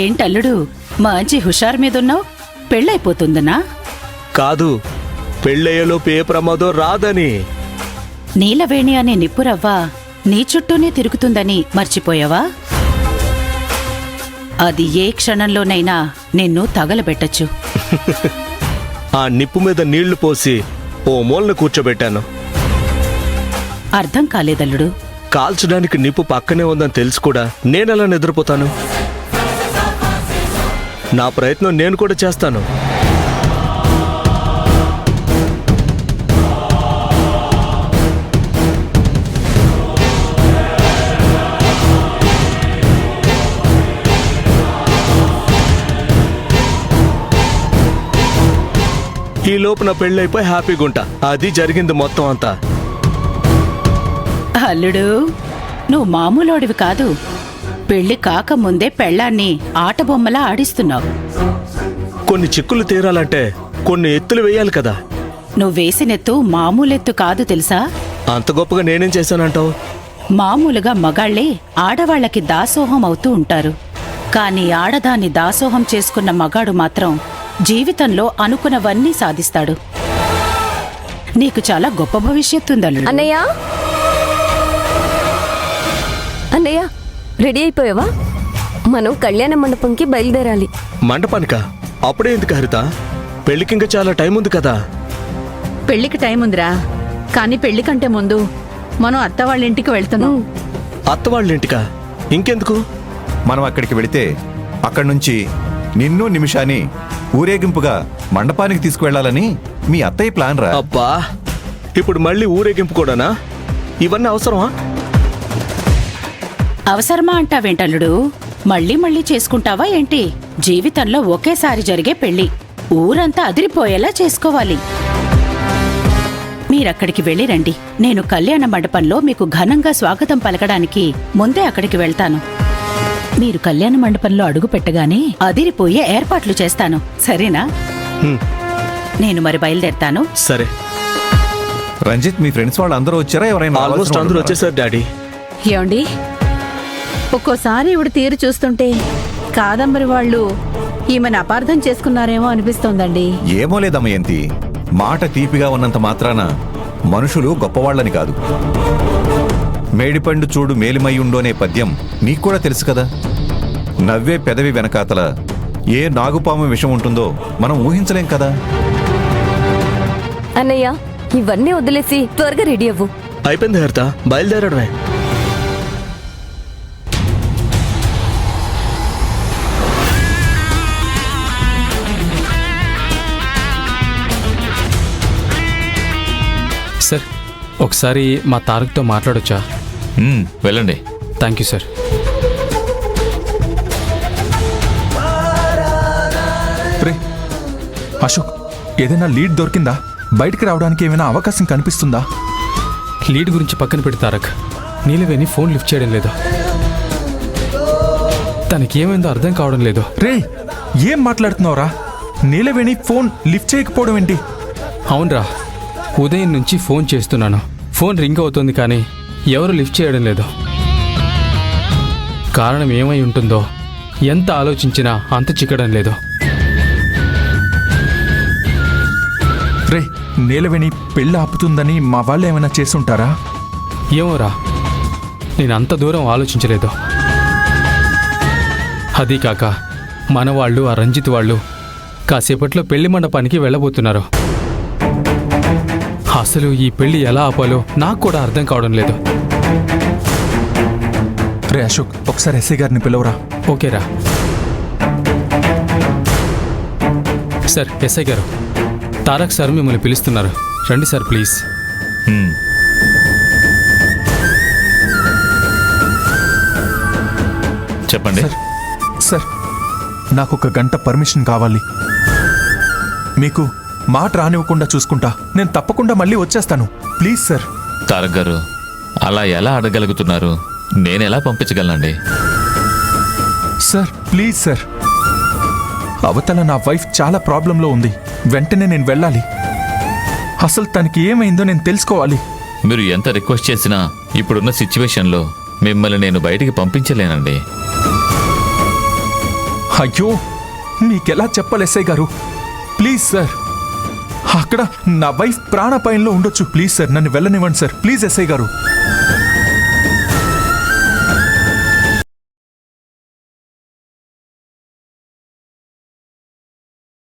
ఏంటల్లుడు మంచి హుషారు మీదున్నావు? పెళ్ళైపోతుందనా? కాదు, పెళ్ళయ్యేలోపు ఏ ప్రమాదం రాదని. నీలవేణి అనే నిప్పురవ్వ నీ చుట్టూనే తిరుగుతుందని మర్చిపోయావా? అది ఏ క్షణంలోనైనా నిన్ను తగలబెట్టచ్చు. ఆ నిప్పు మీద నీళ్లు పోసి ఓ మూలను కూర్చోబెట్టాను. అర్థం కాలేదల్లుడు. కాల్చడానికి నిప్పు పక్కనే ఉందని తెలుసు కూడా నేనెలా నిద్రపోతాను? నా ప్రయత్నం నేను కూడా చేస్తాను. ఈ లోపు నా పెళ్ళైపోయి హ్యాపీగా ఉంటా. అది జరిగింది మొత్తం అంతా. అల్లుడు, నువ్వు మామూలోడివి కాదు. పెళ్లి కాకముందే పెళ్ళాన్ని ఆటబొమ్మలా ఆడిస్తున్నావు. కొన్ని చిక్కులు తీరాలంటే కొన్ని ఎత్తులు వేయాలి కదా. నువ్వేసినెత్తు మామూలెత్తు కాదు తెలుసా? అంత గొప్పగా నేనేం చేశానంటావు? మామూలుగా మగాళ్లే ఆడవాళ్లకి దాసోహం అవుతూ ఉంటారు. కాని ఆడదాన్ని దాసోహం చేసుకున్న మగాడు మాత్రం జీవితంలో అనుకున్నవన్నీ సాధిస్తాడు. నీకు చాలా గొప్ప భవిష్యత్తుందల్లుడు. అన్నయ్య, అన్నయ్య, రెడీ అయిపోయావా? మనం కళ్యాణ మండపంకి బయలుదేరాలి. మండపానికా? అప్పుడే ఎందుకు హరిత? పెళ్లికింకా చాలా టైం ఉంది కదా. పెళ్లికి టైం ఉందిరా, కానీ పెళ్లి కంటే ముందు మనం అత్త వాళ్ళ ఇంటికి వెళ్తున్నాం. అత్త వాళ్ళ ఇంటికా? ఇంకెందుకు? మనం అక్కడికి వెళితే అక్కడి నుంచి నిన్ను నిమిషాన్ని ఊరేగింపుగా మండపానికి తీసుకువెళ్లాలని మీ అత్తయ్య ప్లాన్ రా. అబ్బా, ఇప్పుడు మళ్ళీ ఊరేగింపు కూడానా? ఇవన్నీ అవసరమా? అవసరమా అంటావేంటల్లుడు? మళ్ళీ మళ్ళీ చేసుకుంటావా ఏంటి? జీవితంలో ఒకేసారి జరిగే పెళ్లి ఊరంతా అదిరిపోయేలా చేసుకోవాలి. మీరక్కడికి వెళ్ళి రండి. నేను కళ్యాణ మండపంలో మీకు ఘనంగా స్వాగతం పలకడానికి ముందే అక్కడికి వెళ్తాను. మీరు కళ్యాణ మండపంలో అడుగు పెట్టగానే అదిరిపోయే ఏర్పాట్లు చేస్తాను, సరేనా? నేను మరి బయలుదేరతాను. సరే. రంజిత్, మీ ఫ్రెండ్స్ వాళ్ళు అందరూ వచ్చారా? ఎవరైనా ఆల్మోస్ట్ అందరూ వచ్చేసారు డాడీ. ఏమండి, ఒక్కోసారి ఇవిడ తీరు చూస్తుంటే కాదంబరి వాళ్ళు ఈమెను అపార్థం చేసుకున్నారేమో అనిపిస్తోందండి. ఏమో లేదమ్మయంతి, మాట తీపిగా ఉన్నంత మాత్రాన మనుషులు గొప్పవాళ్ళని కాదు. మేడిపండు చూడు మేలిమయ్యుండో అనే పద్యం నీకు కూడా తెలుసు కదా. నవ్వే పెదవి వెనకాతల ఏ నాగుపాము విషం ఉంటుందో మనం ఊహించలేం కదా. అన్నయ్య, ఇవన్నీ వదిలేసి త్వరగా రెడీ అవ్వు. అయిపోయింది హరిత, బయలుదేరడమే. సార్, ఒకసారి మా తారక్తో మాట్లాడొచ్చా? వెళ్ళండి. Thank you sir. రే అశోక్, ఏదైనా లీడ్ దొరికిందా? బయటికి రావడానికి ఏమైనా అవకాశం కనిపిస్తుందా? లీడ్ గురించి పక్కన పెట్టి తారక్, నీలవేణి ఫోన్ లిఫ్ట్ చేయడం లేదు. తనకేమైందో అర్థం కావడం లేదు. రే, ఏం మాట్లాడుతున్నావురా? నీలవేణి ఫోన్ లిఫ్ట్ చేయకపోవడం ఏంటి? అవునరా, ఉదయం నుంచి ఫోన్ చేస్తున్నాను. ఫోన్ రింగ్ అవుతుంది కానీ ఎవరు లిఫ్ట్ చేయడం లేదు. కారణం ఏమై ఉంటుందో ఎంత ఆలోచించినా అంత చిక్కడం లేదు. రే, నీలవేణి పెళ్ళి ఆపుతుందని మా వాళ్ళు ఏమైనా చేసుంటారా? ఏమోరా, నేను అంత దూరం ఆలోచించలేదు. అదీ కాక మన వాళ్ళు, ఆ రంజిత్ వాళ్ళు కాసేపట్లో పెళ్లి మండపానికి వెళ్ళబోతున్నారు. అసలు ఈ పెళ్లి ఎలా ఆపాలో నాకు కూడా అర్థం కావడం లేదు. రే అశోక్, ఒకసారి ఎస్ఐ గారిని పిలవరా. ఓకేరా. సార్, ఎస్ఐ గారు, తారక్ సార్ మిమ్మల్ని పిలుస్తున్నారు. రండి సార్, ప్లీజ్. చెప్పండి. సార్, నాకు ఒక గంట పర్మిషన్ కావాలి. మీకు మాట రానివ్వకుండా చూసుకుంటా. నేను తప్పకుండా మళ్ళీ వచ్చేస్తాను. Please sir. తారక్ గారు, అలా ఎలా అడగలుగుతున్నారు? నేనెలా పంపించగలనండి? Sir, please sir. అవతల నా వైఫ్ చాలా ప్రాబ్లంలో ఉంది. వెంటనే నేను వెళ్ళాలి. అసలు తనకి ఏమైందో నేను తెలుసుకోవాలి. మీరు ఎంత రిక్వెస్ట్ చేసినా ఇప్పుడున్న సిచ్యువేషన్లో మిమ్మల్ని నేను బయటికి పంపించలేనండి. అయ్యో మీకెలా చెప్పాలి ఎస్ఐ గారు? ప్లీజ్ సార్, అక్కడ నా వైఫ్ ప్రాణాపాయంలో ఉండొచ్చు. ప్లీజ్ సార్, నన్ను వెళ్ళనివ్వండి సార్. ప్లీజ్ ఎస్ఐ గారు.